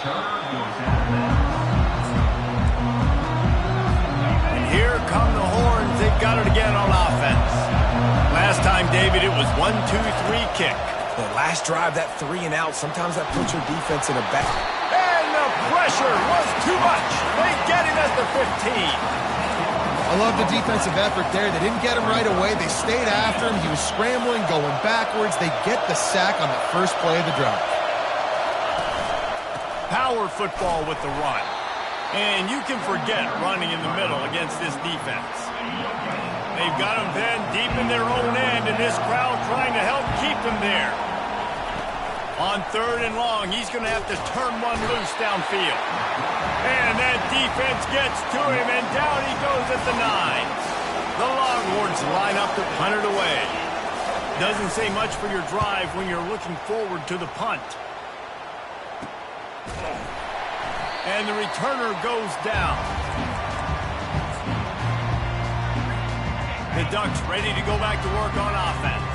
And here come the horns. They've got it again on offense. Last time, David, it was 1-2-3 kick. The last drive, that 3-and-out, sometimes that puts your defense in a bad... And the pressure was too much. They get him at the 15. I love the defensive effort there. They didn't get him right away. They stayed after him. He was scrambling, going backwards. They get the sack on the first play of the drive. Power football with the run. And you can forget running in the middle against this defense. They've got them then deep in their own end, and this crowd trying to help keep them there. On 3rd and long, he's going to have to turn one loose downfield. And that defense gets to him, and down he goes at the 9. The Longhorns line up to punt it away. Doesn't say much for your drive when you're looking forward to the punt. And the returner goes down. The Ducks ready to go back to work on offense.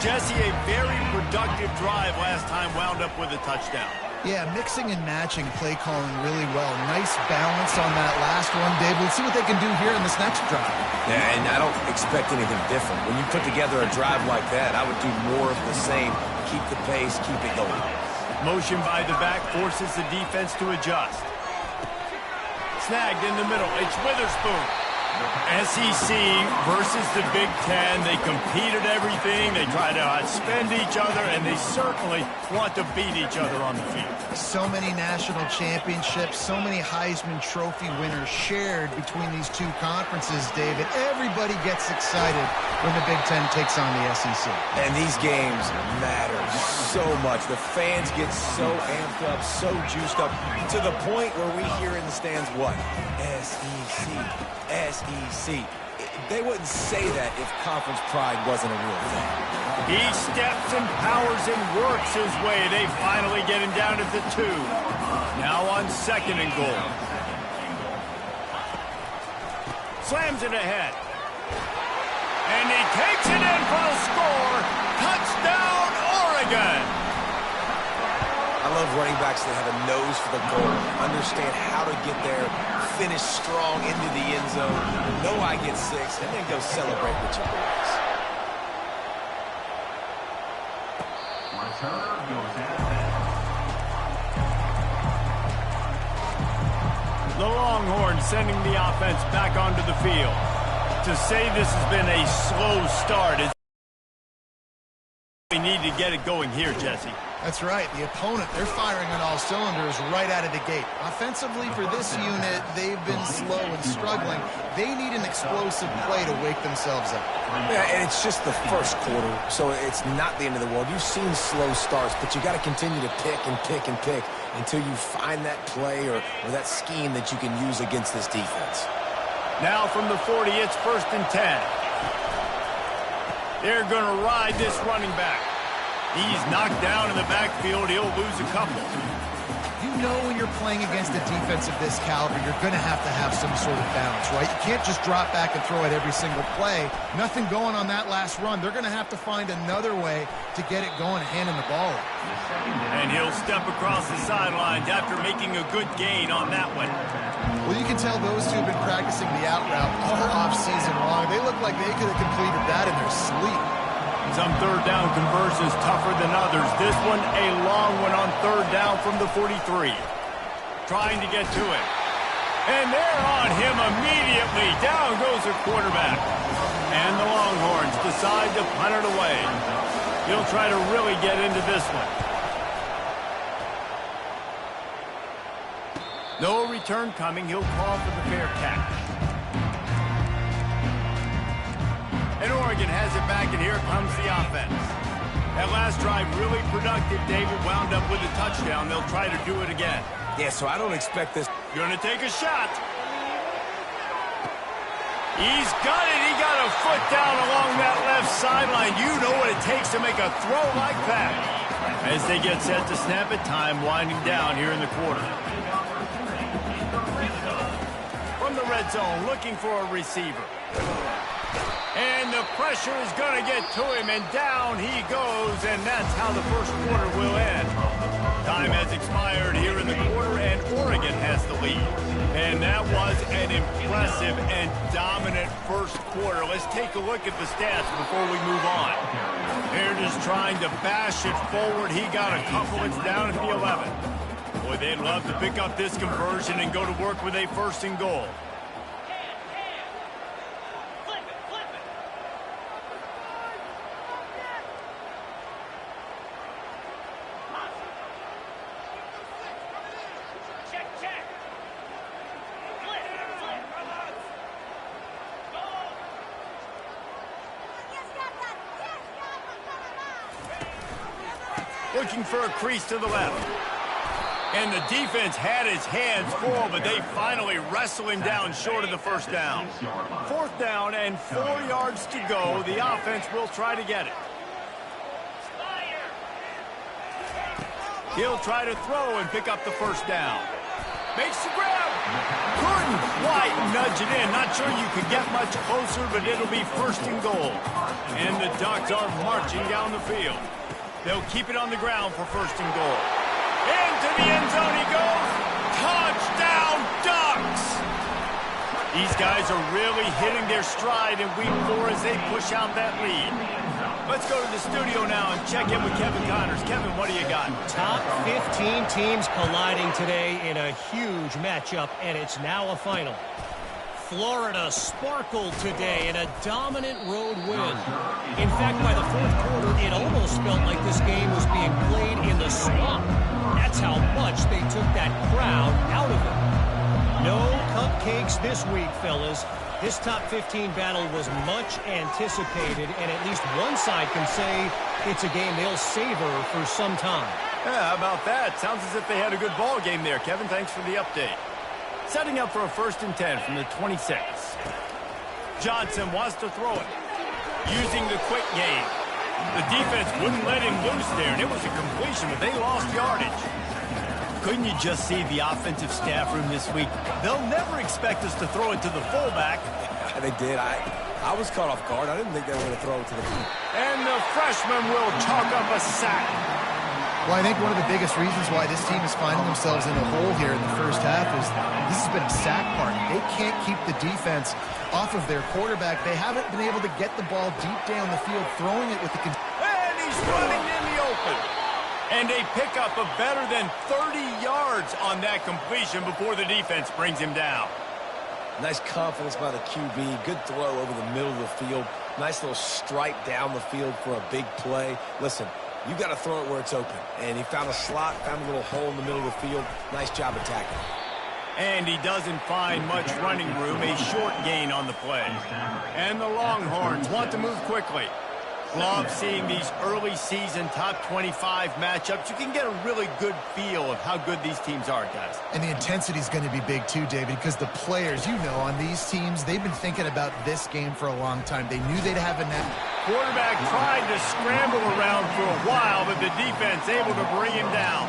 Jesse, a very productive drive last time wound up with a touchdown. Yeah, mixing and matching play calling really well. Nice balance on that last one, Dave. Let's see what they can do here in this next drive. Yeah, and I don't expect anything different. When you put together a drive like that, I would do more of the same. Keep the pace, keep it going. Motion by the back forces the defense to adjust. Snagged in the middle. It's Witherspoon. SEC versus the Big Ten. They compete at everything. They try to outspend each other, and they certainly want to beat each other on the field. So many national championships, so many Heisman Trophy winners shared between these two conferences, David. Everybody gets excited when the Big Ten takes on the SEC. And these games matter so much. The fans get so amped up, so juiced up, to the point where we hear in the stands what? SEC. SEC. They wouldn't say that if conference pride wasn't a real thing. He steps and powers and works his way. They finally get him down at the 2. Now on 2nd and goal. Slams it ahead. And he takes it in for the score. Touchdown, Oregon. I love running backs that have a nose for the goal, understand how to get there, finish strong into the end zone, know I get 6, and then go celebrate with your boys. The Longhorns sending the offense back onto the field. To say this has been a slow start is we need to get it going here, Jesse. That's right. The opponent, they're firing on all cylinders right out of the gate. Offensively, for this unit, they've been slow and struggling. They need an explosive play to wake themselves up. Yeah, and it's just the first quarter, so it's not the end of the world. You've seen slow starts, but you got to continue to pick and pick and pick until you find that play or that scheme that you can use against this defense. Now from the 40, it's 1st and 10. They're going to ride this running back. He's knocked down in the backfield. He'll lose a couple. You know when you're playing against a defense of this caliber, you're going to have some sort of balance, right? You can't just drop back and throw it every single play. Nothing going on that last run. They're going to have to find another way to get it going, handing the ball up. And he'll step across the sidelines after making a good gain on that one. Well, you can tell those two have been practicing the out route all off-season long. They look like they could have completed that in their sleep. Some third down conversions tougher than others. This one a long one on 3rd down from the 43. Trying to get to it. And they're on him immediately. Down goes the quarterback. And the Longhorns decide to punt it away. He'll try to really get into this one. No return coming. He'll call for the fair catch. And Oregon has it back, and here comes the offense. That last drive really productive. David wound up with a touchdown. They'll try to do it again. Yeah, so I don't expect this. Going to take a shot. He's got it. He got a foot down along that left sideline. You know what it takes to make a throw like that. As they get set to snap it, time winding down here in the quarter. From the red zone, looking for a receiver. And the pressure is going to get to him, and down he goes, and that's how the first quarter will end. Time has expired here in the quarter, and Oregon has the lead. And that was an impressive and dominant first quarter. Let's take a look at the stats before we move on. They're just trying to bash it forward. He got a couple. It's down at the 11. Boy, they'd love to pick up this conversion and go to work with a first and goal. Looking for a crease to the left. And the defense had his hands full, but they finally wrestle him down short of the first down. Fourth down and 4 yards to go. The offense will try to get it. He'll try to throw and pick up the first down. Makes the grab. Couldn't quite nudge it in. Not sure you could get much closer, but it'll be first and goal. And the Ducks are marching down the field. They'll keep it on the ground for first and goal. Into the end zone he goes. Touchdown, Ducks! These guys are really hitting their stride in week 4 as they push out that lead. Let's go to the studio now and check in with Kevin Connors. Kevin, what do you got? Top 15 teams colliding today in a huge matchup, and it's now a final. Florida sparkled today in a dominant road win. In fact, by the fourth quarter, it almost felt like this game was being played in the swamp. That's how much they took that crowd out of it. No cupcakes this week, fellas. This top 15 battle was much anticipated, and at least one side can say it's a game they'll savor for some time. Yeah, how about that? Sounds as if they had a good ball game there. Kevin, thanks for the update. Setting up for a 1st and 10 from the 26. Johnson wants to throw it. Using the quick game. The defense wouldn't let him loose there, and it was a completion, but they lost yardage. Couldn't you just see the offensive staff room this week? They'll never expect us to throw it to the fullback. Yeah, they did. I was caught off guard. I didn't think they were going to throw it to the field. And the freshman will chalk up a sack. Well, I think one of the biggest reasons why this team is finding themselves in a hole here in the first half is this has been a sack party. They can't keep the defense off of their quarterback. They haven't been able to get the ball deep down the field, throwing it with the... And he's running in the open. And a pickup of better than 30 yards on that completion before the defense brings him down. Nice confidence by the QB. Good throw over the middle of the field. Nice little stripe down the field for a big play. Listen, you got to throw it where it's open. And he found a slot, found a little hole in the middle of the field. Nice job attacking. And he doesn't find much running room. A short gain on the play. And the Longhorns want to move quickly. Love seeing these early season top 25 matchups. You can get a really good feel of how good these teams are, guys. And the intensity is going to be big too, David, because the players, you know, on these teams, they've been thinking about this game for a long time. They knew they'd have a net. Quarterback tried to scramble around for a while, but the defense able to bring him down.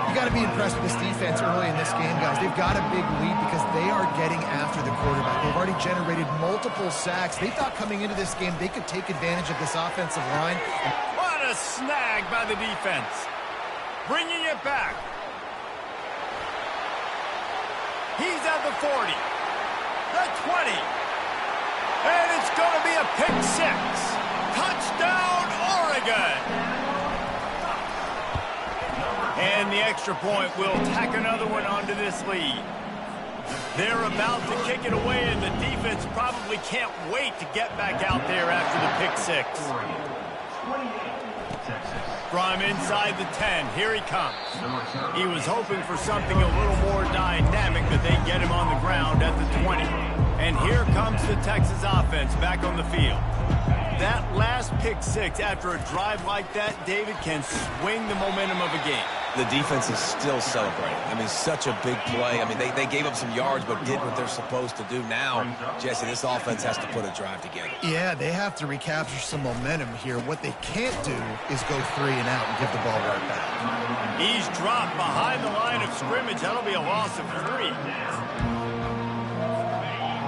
You got to be impressed with this defense early in this game, guys. They've got a big lead because they are getting after the quarterback. They've already generated multiple sacks. They thought coming into this game they could take advantage of this offensive line. What a snag by the defense. Bringing it back. He's at the 40. The 20. And it's going to be a pick six. Touchdown, Oregon. And the extra point will tack another one onto this lead. They're about to kick it away, and the defense probably can't wait to get back out there after the pick six. From inside the 10, here he comes. He was hoping for something a little more dynamic, but they get him on the ground at the 20. And here comes the Texas offense back on the field. That last pick six after a drive like that, David, can swing the momentum of a game. The defense is still celebrating. I mean, such a big play. I mean, they gave up some yards, but did what they're supposed to do. Now, Jesse, this offense has to put a drive together. Yeah, they have to recapture some momentum here. What they can't do is go 3 and out and give the ball right back. He's dropped behind the line of scrimmage. That'll be a loss of 3.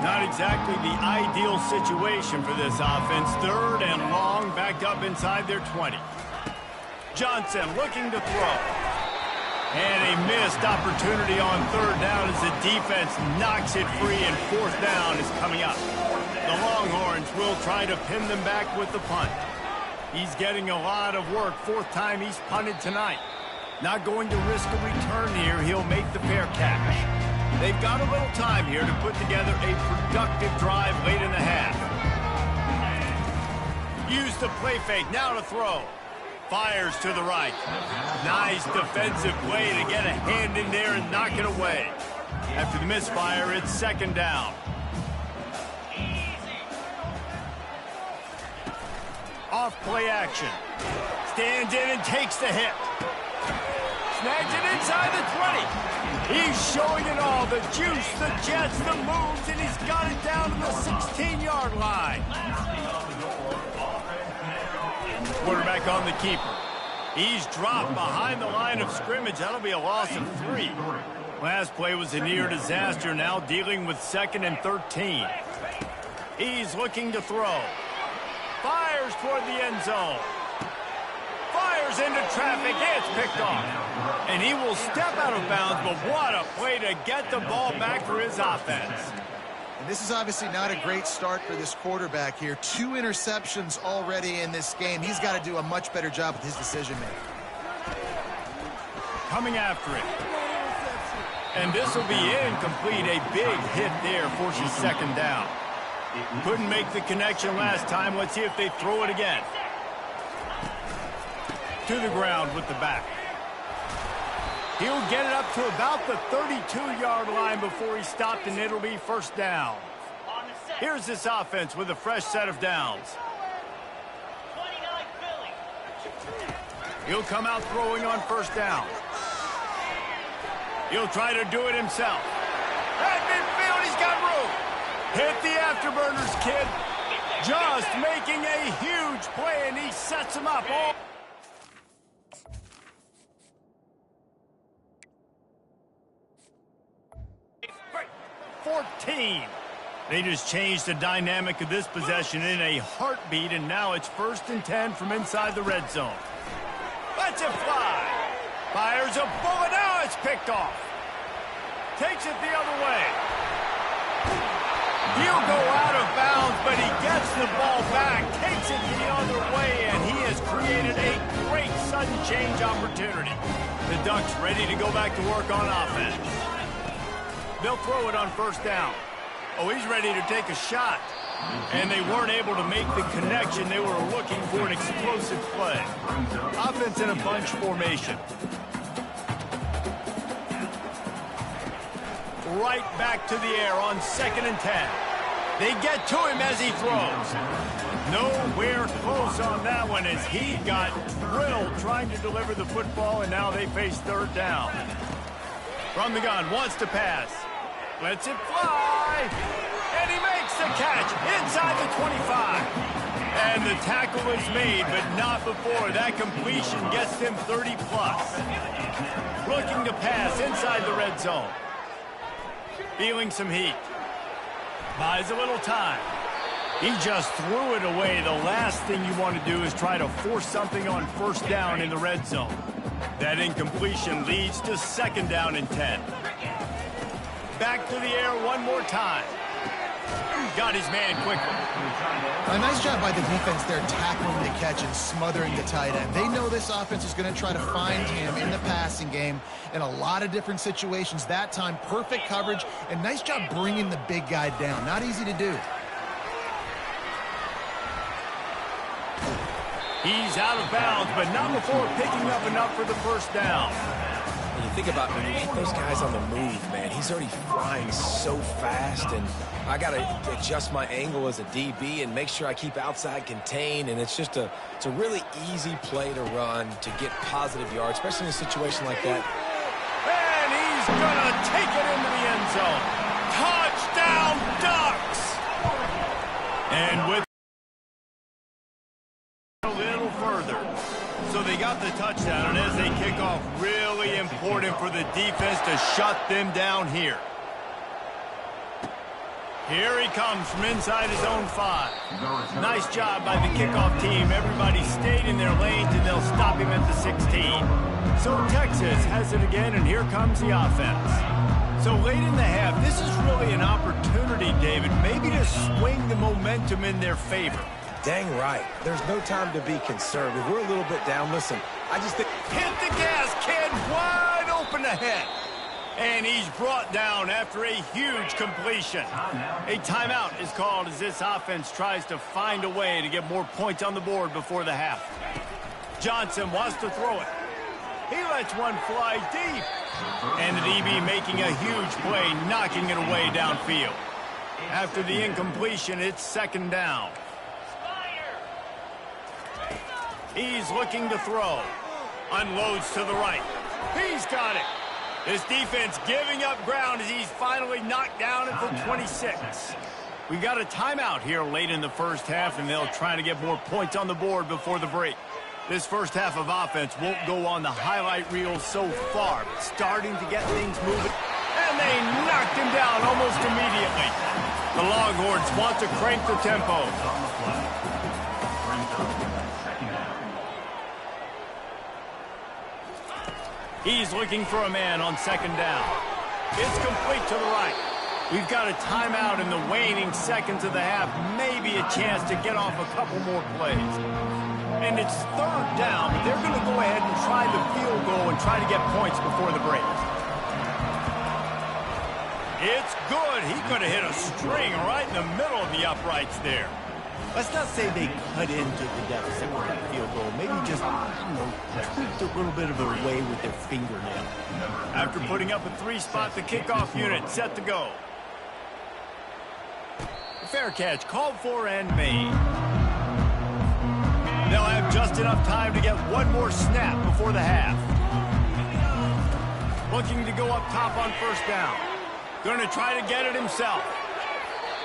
Not exactly the ideal situation for this offense. 3rd and long, backed up inside their 20. Johnson looking to throw. And a missed opportunity on 3rd down as the defense knocks it free, and 4th down is coming up. The Longhorns will try to pin them back with the punt. He's getting a lot of work. 4th time he's punted tonight. Not going to risk a return here. He'll make the fair catch. They've got a little time here to put together a productive drive late in the half. Use the play fake. Now to throw. Fires to the right. Nice defensive play to get a hand in there and knock it away. After the misfire, it's 2nd down. Off play action. Stands in and takes the hit. Snags it inside the 20. He's showing it all. The juice, the jets, the moves, and he's got it down to the 16-yard line. Quarterback on the keeper. He's dropped behind the line of scrimmage. That'll be a loss of 3. Last play was a near disaster. Now dealing with 2nd and 13. He's looking to throw. Fires toward the end zone. Fires into traffic. It's picked off. And he will step out of bounds, but what a play to get the ball back for his offense. And this is obviously not a great start for this quarterback here. 2 interceptions already in this game. He's got to do a much better job with his decision-making. Coming after it. And this will be incomplete. A big hit there forces 2nd down. Couldn't make the connection last time. Let's see if they throw it again. To the ground with the back. He'll get it up to about the 32-yard line before he's stopped, and it'll be 1st down. Here's this offense with a fresh set of downs. He'll come out throwing on 1st down. He'll try to do it himself. At midfield, he's got room. Hit the afterburners, kid. Just making a huge play, and he sets him up. 14. They just changed the dynamic of this possession in a heartbeat, and now it's 1st and 10 from inside the red zone. Lets it fly. Fires a bullet. Now it's picked off. Takes it the other way. He'll go out of bounds, but he gets the ball back, takes it the other way, and he has created a great sudden change opportunity. The Ducks ready to go back to work on offense. They'll throw it on 1st down. Oh, he's ready to take a shot. And they weren't able to make the connection. They were looking for an explosive play. Offense in a bunch formation. Right back to the air on 2nd and 10. They get to him as he throws. Nowhere close on that one as he got drilled trying to deliver the football, and now they face 3rd down. From the gun, wants to pass. Lets it fly. And he makes the catch inside the 25. And the tackle is made, but not before. That completion gets them 30-plus. Looking to pass inside the red zone. Feeling some heat. Buys a little time. He just threw it away. The last thing you want to do is try to force something on 1st down in the red zone. That incompletion leads to 2nd down and 10. Back to the air one more time. Got his man quickly. A nice job by the defense there tackling the catch and smothering the tight end. They know this offense is going to try to find him in the passing game in a lot of different situations. That time, perfect coverage, and nice job bringing the big guy down. Not easy to do. He's out of bounds, but not before picking up enough for the 1st down. When you think about when you get those guys on the move, man, he's already flying so fast, and I got to adjust my angle as a DB and make sure I keep outside contained, and it's a really easy play to run to get positive yards, especially in a situation like that. And he's going to take it into the end zone. Touchdown, Ducks! And with a little further. So they got the touchdown, and as they kick off, really important for the defense to shut them down here. Here he comes from inside his own 5. Nice job by the kickoff team. Everybody stayed in their lanes, and they'll stop him at the 16. So Texas has it again, and here comes the offense. So late in the half, this is really an opportunity, David, maybe to swing the momentum in their favor. Dang right. There's no time to be conservative. We're a little bit down. Listen, I just think... Hit the gas, kid. Wide open ahead. And he's brought down after a huge completion. A timeout is called as this offense tries to find a way to get more points on the board before the half. Johnson wants to throw it. He lets one fly deep. And the DB making a huge play, knocking it away downfield. After the incompletion, it's second down. He's looking to throw. Unloads to the right. He's got it. This defense giving up ground as he's finally knocked down at the 26. We've got a timeout here late in the first half, and they'll try to get more points on the board before the break. This first half of offense won't go on the highlight reel so far, but starting to get things moving. And they knocked him down almost immediately. The Longhorns want to crank the tempo. He's looking for a man on second down. It's complete to the right. We've got a timeout in the waning seconds of the half. Maybe a chance to get off a couple more plays. And it's third down, but they're going to go ahead and try the field goal and try to get points before the break. It's good. He could have hit a string right in the middle of the uprights there. Let's not say they cut into the deficit with that field goal. Maybe just, tweaked a little bit of a way with their fingernail. After putting up a 3-spot, the kickoff unit set to go. Fair catch called for and made. They'll have just enough time to get one more snap before the half. Looking to go up top on first down. Going to try to get it himself.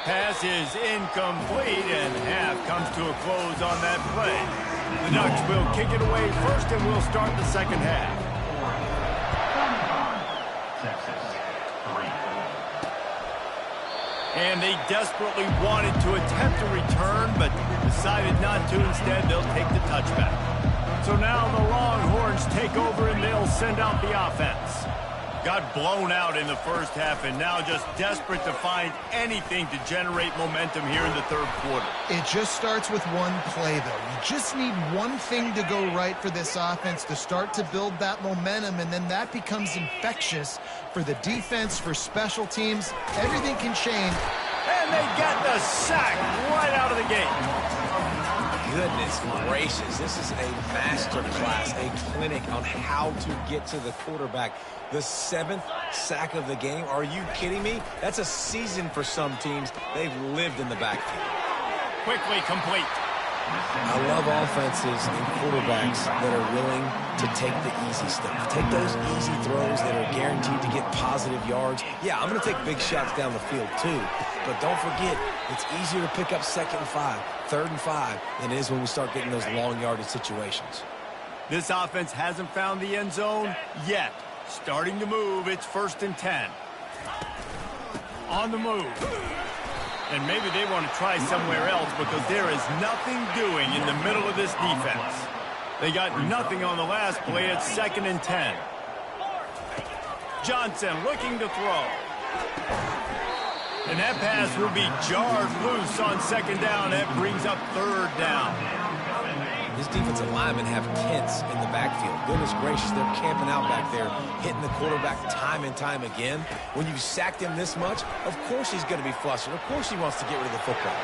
Pass is incomplete, and half comes to a close on that play. The Ducks will kick it away first, and we'll start the second half. And they desperately wanted to attempt a return, but decided not to. Instead, they'll take the touchback. So now the Longhorns take over, and they'll send out the offense. Got blown out in the first half, and now just desperate to find anything to generate momentum here in the third quarter. It just starts with one play, though. You just need one thing to go right for this offense to start to build that momentum, and then that becomes infectious for the defense, for special teams. Everything can change. And they get the sack right out of the gate. Goodness gracious, this is a master class, a clinic on how to get to the quarterback. The 7th sack of the game. Are you kidding me? That's a season for some teams. They've lived in the backfield. Quickly complete. I love offenses and quarterbacks that are willing to take the easy stuff. Take those easy throws that are guaranteed to get positive yards. Yeah, I'm going to take big shots down the field too. But don't forget, it's easier to pick up 2nd and 5, 3rd and 5 than it is when we start getting those long yardage situations. This offense hasn't found the end zone yet. Starting to move, it's 1st and 10. On the move. And maybe they want to try somewhere else because there is nothing doing in the middle of this defense. They got nothing on the last play. It's 2nd and 10. Johnson looking to throw. And that pass will be jarred loose on 2nd down. That brings up 3rd down. This defensive linemen have tents in the backfield. Goodness gracious, they're camping out back there, hitting the quarterback time and time again. When you've sacked him this much, of course he's going to be flustered. Of course he wants to get rid of the football.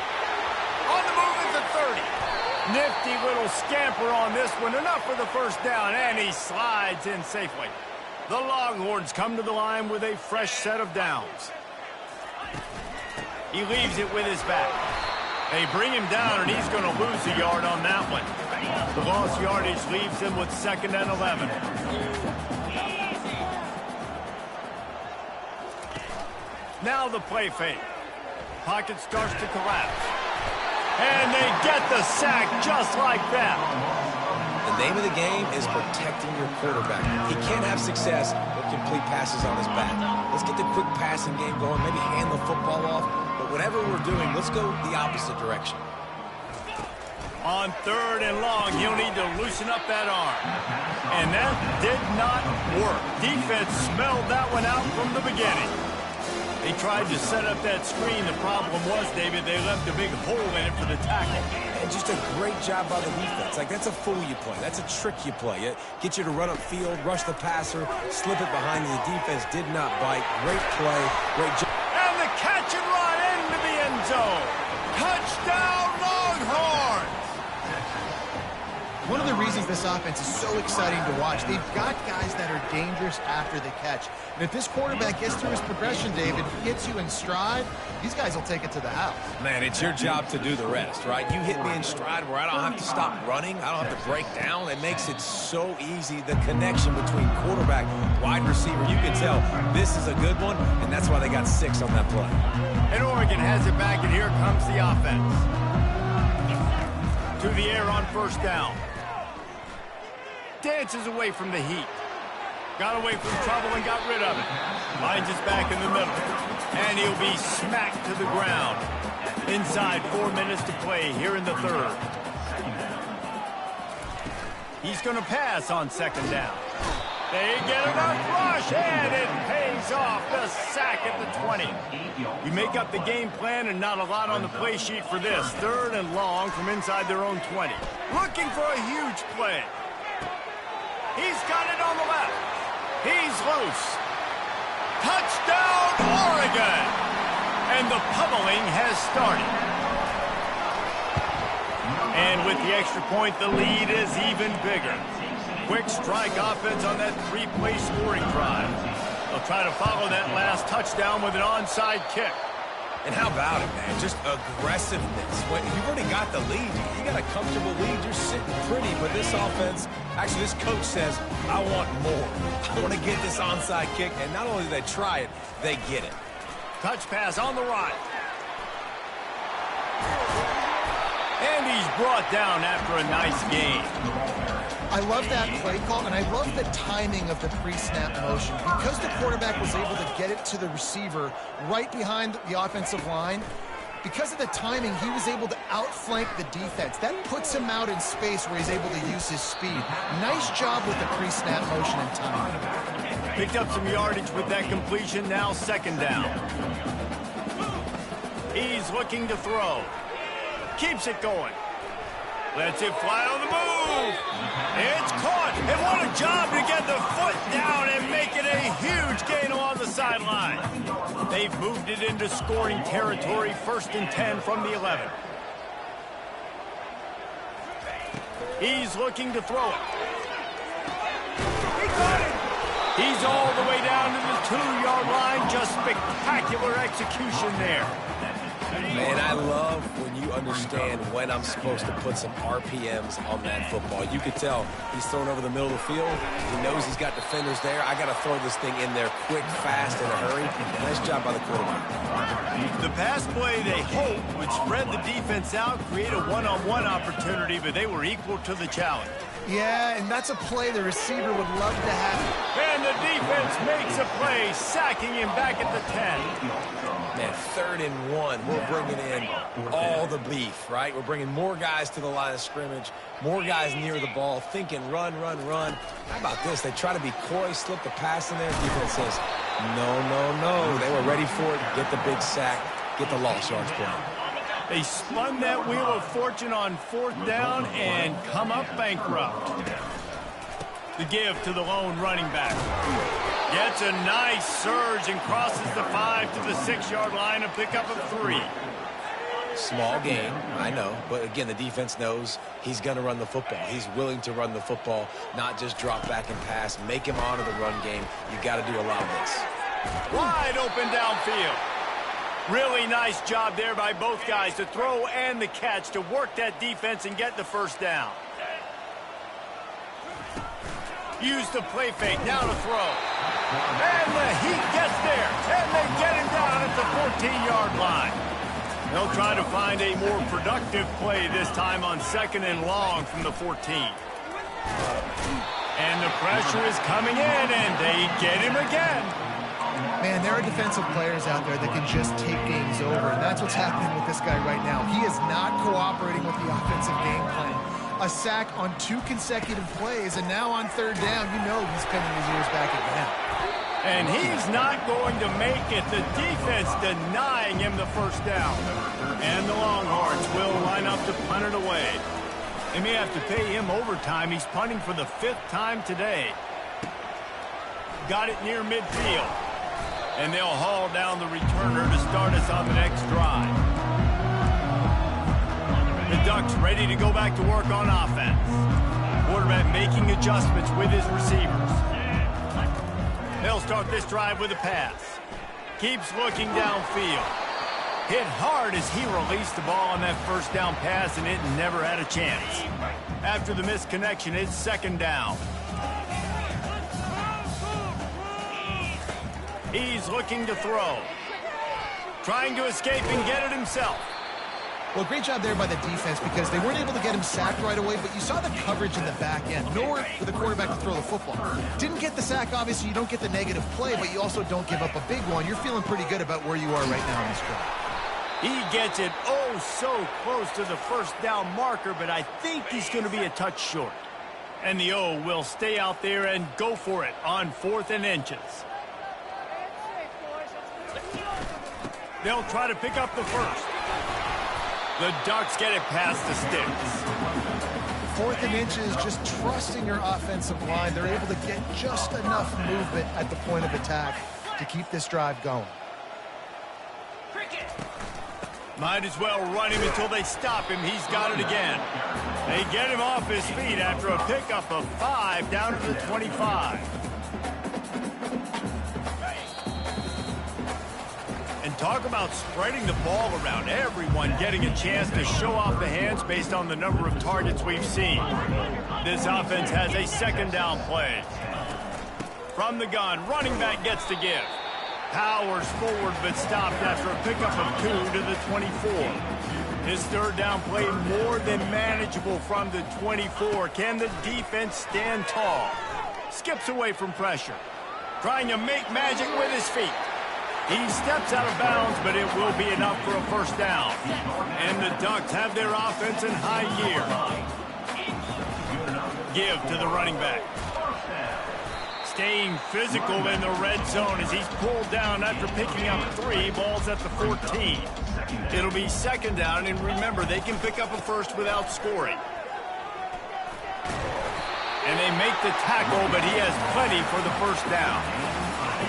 On the move at the 30. Nifty little scamper on this one. Enough for the 1st down, and he slides in safely. The Longhorns come to the line with a fresh set of downs. He leaves it with his back. They bring him down, and he's going to lose a yard on that one. The lost yardage leaves him with 2nd and 11. Now the play fake. Pocket starts to collapse. And they get the sack just like that. The name of the game is protecting your quarterback. He can't have success with complete passes on his back. Let's get the quick passing game going, maybe hand the football off, but whatever we're doing, let's go the opposite direction. On 3rd and long, he'll need to loosen up that arm. And that did not work. Defense smelled that one out from the beginning. They tried to set up that screen. The problem was, David, they left a big hole in it for the tackle. And just a great job by the defense. Like, that's a fool you play. That's a trick you play. It gets you to run upfield, rush the passer, slip it behind you. The defense did not bite. Great play. Great job. And the catch and run into the end zone. Touchdown, Longhorns! One of the reasons this offense is so exciting to watch, they've got guys that are dangerous after the catch. And if this quarterback gets through his progression, David, gets you in stride, these guys will take it to the house. Man, it's your job to do the rest, right? You hit me in stride where I don't have to stop running. I don't have to break down. It makes it so easy. The connection between quarterback, wide receiver, you can tell this is a good one, and that's why they got 6 on that play. And Oregon has it back, and here comes the offense. To the air on 1st down. Dances away from the heat. Got away from trouble and got rid of it. Finds his back in the middle. And he'll be smacked to the ground. Inside 4 minutes to play here in the 3rd. He's going to pass on 2nd down. They get enough rush, and it pays off. The sack at the 20. You make up the game plan and not a lot on the play sheet for this. 3rd and long from inside their own 20. Looking for a huge play. He's got it on the left. He's loose. Touchdown, Oregon! And the pummeling has started. And with the extra point, the lead is even bigger. Quick strike offense on that 3-play scoring drive. They'll try to follow that last touchdown with an onside kick. And how about it, man? Just aggressiveness. When you've already got the lead, you got a comfortable lead, you're sitting pretty. But this offense, actually this coach says, I want more. I want to get this onside kick. And not only do they try it, they get it. Touch pass on the right. And he's brought down after a nice game. I love that play call, and I love the timing of the pre-snap motion. Because the quarterback was able to get it to the receiver right behind the offensive line, because of the timing, he was able to outflank the defense. That puts him out in space where he's able to use his speed. Nice job with the pre-snap motion and timing. Picked up some yardage with that completion, now 2nd down. He's looking to throw. Keeps it going. Lets it fly on the move. It's caught. And what a job to get the foot down and make it a huge gain along the sideline. They've moved it into scoring territory. 1st and 10 from the 11. He's looking to throw it. He got it. He's all the way down to the 2-yard line. Just spectacular execution there. Man, I love when you understand when I'm supposed to put some RPMs on that football. You could tell he's thrown over the middle of the field. He knows he's got defenders there. I got to throw this thing in there quick, fast, in a hurry. Nice job by the quarterback. The pass play, they hope, would spread the defense out, create a one-on-one opportunity, but they were equal to the challenge. Yeah, and that's a play the receiver would love to have. And the defense makes a play, sacking him back at the 10. Man, 3rd and 1, we're bringing in all the beef, right? We're bringing more guys to the line of scrimmage, more guys near the ball, thinking run, run, run. How about this? They try to be coy, slip the pass in there. Defense says, no, no, no. They were ready for it. Get the big sack, get the loss yards play. They spun that wheel of fortune on 4th down and come up bankrupt. The give to the lone running back. Gets a nice surge and crosses the 5 to the 6-yard line, a pickup of 3. Small gain, I know, but again, the defense knows he's going to run the football. He's willing to run the football, not just drop back and pass, make him honor the run game. You got to do a lot of this. Wide open downfield. Really nice job there by both guys, the throw and the catch, to work that defense and get the 1st down. Use the play fake, now to throw. And the heat gets there, and they get him down at the 14-yard line. They'll try to find a more productive play this time on 2nd and long from the 14. And the pressure is coming in, and they get him again. Man, there are defensive players out there that can just take games over, and that's what's happening with this guy right now. He is not cooperating with the offensive game plan. A sack on 2 consecutive plays, and now on 3rd down, you know he's pinning his ears back again. And he's not going to make it. The defense denying him the first down. And the Longhorns will line up to punt it away. They may have to pay him overtime. He's punting for the 5th time today. Got it near midfield. And they'll haul down the returner to start us on the next drive. The Ducks ready to go back to work on offense. Quarterback making adjustments with his receivers. They'll start this drive with a pass. Keeps looking downfield. Hit hard as he released the ball on that first down pass, and it never had a chance. After the missed connection, it's 2nd down. He's looking to throw. Trying to escape and get it himself. Well, great job there by the defense because they weren't able to get him sacked right away, but you saw the coverage in the back end. Nowhere for the quarterback to throw the football. Didn't get the sack, obviously. You don't get the negative play, but you also don't give up a big one. You're feeling pretty good about where you are right now in this drive. He gets it oh so close to the first down marker, but I think he's going to be a touch short. And the O will stay out there and go for it on 4th and inches. They'll try to pick up the first. The Ducks get it past the sticks. 4th and inches, just trusting your offensive line. They're able to get just enough movement at the point of attack to keep this drive going. Might as well run him until they stop him. He's got it again. They get him off his feet after a pickup of 5 down to the 25. And talk about spreading the ball around. Everyone getting a chance to show off the hands based on the number of targets we've seen. This offense has a 2nd down play. From the gun, running back gets to give. Powers forward but stopped after a pickup of 2 to the 24. His 3rd down play more than manageable from the 24. Can the defense stand tall? Skips away from pressure. Trying to make magic with his feet. He steps out of bounds, but it will be enough for a first down. And the Ducks have their offense in high gear. Give to the running back. Staying physical in the red zone as he's pulled down after picking up 3 balls at the 14. It'll be 2nd down, and remember, they can pick up a first without scoring. And they make the tackle, but he has plenty for the first down.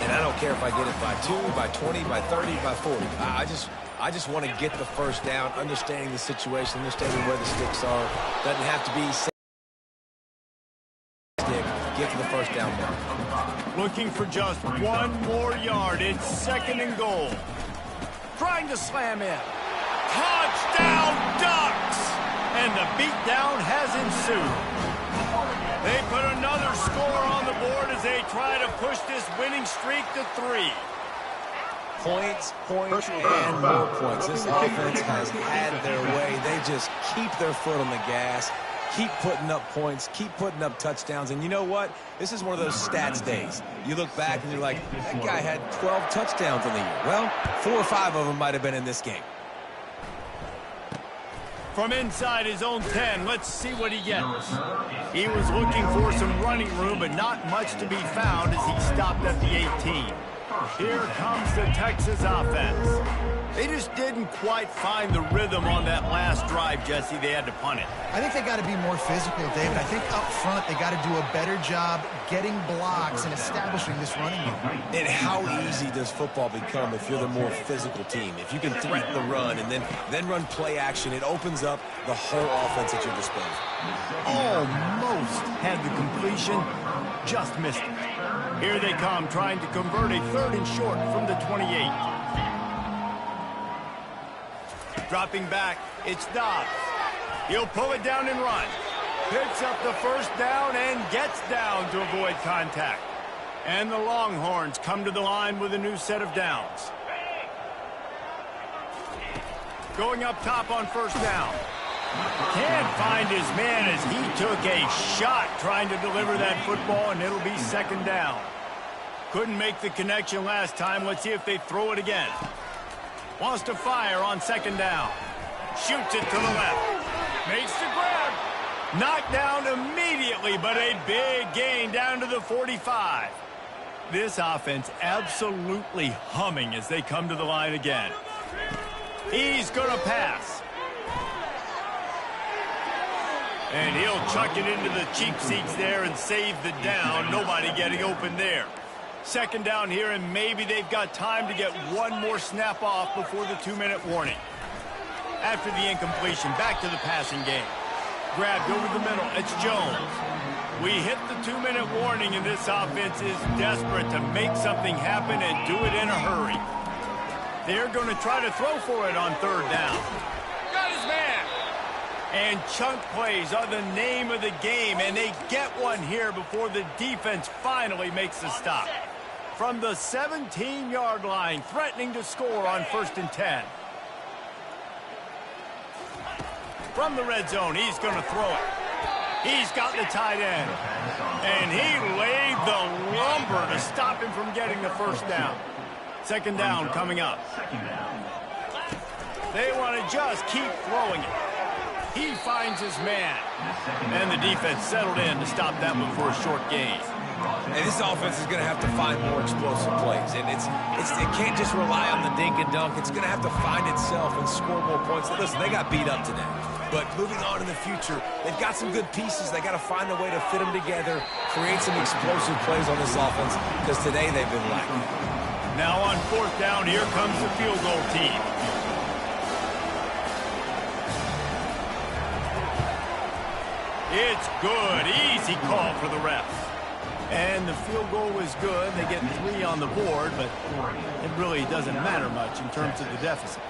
And I don't care if I get it by 2, by 20, by 30, by 40. I just want to get the first down, understanding the situation, understanding where the sticks are. Doesn't have to be stick. Get to the first down mark. Looking for just 1 more yard. It's 2nd and goal. Trying to slam in. Touchdown, Ducks! And the beatdown has ensued. They put another score on the board as they try to push this winning streak to 3. Points, and more points. This offense has had their way. They just keep their foot on the gas, keep putting up points, keep putting up touchdowns. And you know what? This is one of those stats days. You look back and you're like, that guy had 12 touchdowns in the year. Well, 4 or 5 of them might have been in this game. From inside his own 10, let's see what he gets. He was looking for some running room, but not much to be found as he stopped at the 18. Here comes the Texas offense. They just didn't quite find the rhythm on that last drive, Jesse. They had to punt it. I think they got to be more physical, David. I think up front they got to do a better job getting blocks and establishing this running game. And how easy does football become if you're the more physical team? If you can threaten the run and then run play action, it opens up the whole offense at your disposal. Almost had the completion, just missed it. Here they come, trying to convert a 3rd and short from the 28. Dropping back, it's Dobbs. He'll pull it down and run. Picks up the first down and gets down to avoid contact. And the Longhorns come to the line with a new set of downs. Going up top on first down. Can't find his man as he took a shot trying to deliver that football, and it'll be 2nd down. Couldn't make the connection last time. Let's see if they throw it again. Wants to fire on second down. Shoots it to the left. Makes the grab. Knocked down immediately, but a big gain down to the 45. This offense absolutely humming as they come to the line again. He's going to pass. And he'll chuck it into the cheap seats there and save the down. Nobody getting open there. Second down here, and maybe they've got time to get one more snap off before the 2-minute warning. After the incompletion, back to the passing game. Grabbed over the middle. It's Jones. We hit the 2-minute warning, and this offense is desperate to make something happen and do it in a hurry. They're going to try to throw for it on third down. Got his man. And chunk plays are the name of the game, and they get one here before the defense finally makes the stop. From the 17-yard line, threatening to score on 1st and 10. From the red zone, he's going to throw it. He's got the tight end. And he laid the lumber to stop him from getting the first down. Second down coming up. They want to just keep throwing it. He finds his man. And the defense settled in to stop that one for a short gain. And this offense is going to have to find more explosive plays. And it can't just rely on the dink and dunk. It's going to have to find itself and score more points. Listen, they got beat up today. But moving on in the future, they've got some good pieces. They got to find a way to fit them together, create some explosive plays on this offense, because today they've been lacking. Now on 4th down, here comes the field goal team. It's good. Easy call for the refs. And the field goal was good. They get 3 on the board, but it really doesn't matter much in terms of the deficit.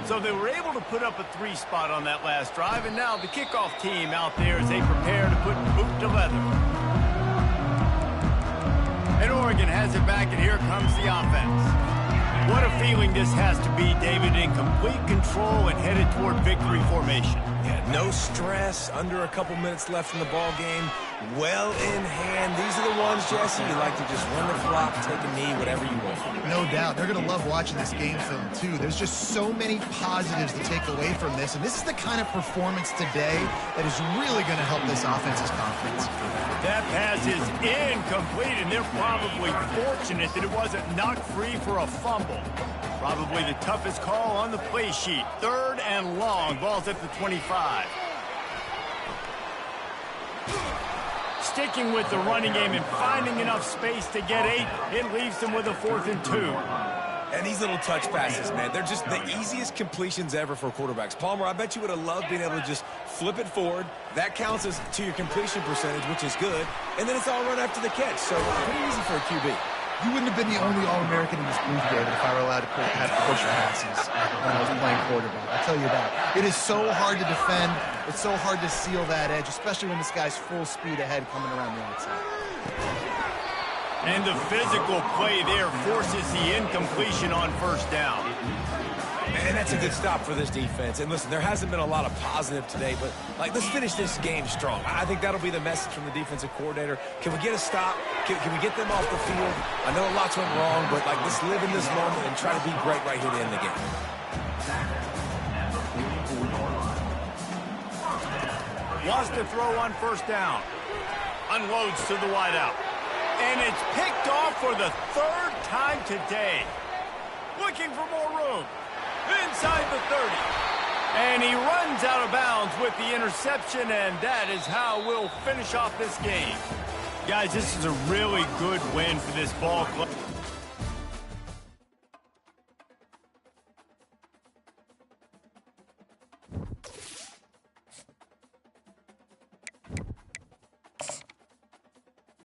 So they were able to put up a 3 spot on that last drive, and now the kickoff team out there as they prepare to put boot to leather. And Oregon has it back, and here comes the offense. What a feeling this has to be, David, in complete control and headed toward victory formation. Yeah, no stress, under a couple minutes left in the ball game, well in hand. These are the ones, Jesse, you like to just run the flock, take a knee, whatever you want. No doubt. They're going to love watching this game film, too. There's just so many positives to take away from this, and this is the kind of performance today that is really going to help this offense's confidence. That pass is incomplete, and they're probably fortunate that it wasn't knocked free for a fumble. Probably the toughest call on the play sheet. 3rd and long. Ball's at the 25. Sticking with the running game and finding enough space to get 8, it leaves them with a 4th and 2. And these little touch passes, man, they're just the easiest completions ever for quarterbacks. Palmer, I bet you would have loved being able to just flip it forward. That counts as to your completion percentage, which is good. And then it's all run after the catch. So pretty easy for a QB. You wouldn't have been the only All-American in this booth, David, if I were allowed to have push passes when I was playing quarterback. I'll tell you that. It is so hard to defend. It's so hard to seal that edge, especially when this guy's full speed ahead coming around the outside. And the physical play there forces the incompletion on 1st down. And that's a good stop for this defense. And listen, there hasn't been a lot of positive today, but let's finish this game strong. I think that'll be the message from the defensive coordinator. Can we get a stop? Can we get them off the field? I know lots went wrong, but let's live in this moment and try to be great right here to end the game. Wants to throw on 1st down. Unloads to the wideout. And it's picked off for the 3rd time today. Looking for more room. Inside the 30. And he runs out of bounds with the interception, and that is how we'll finish off this game. Guys, this is a really good win for this ball club.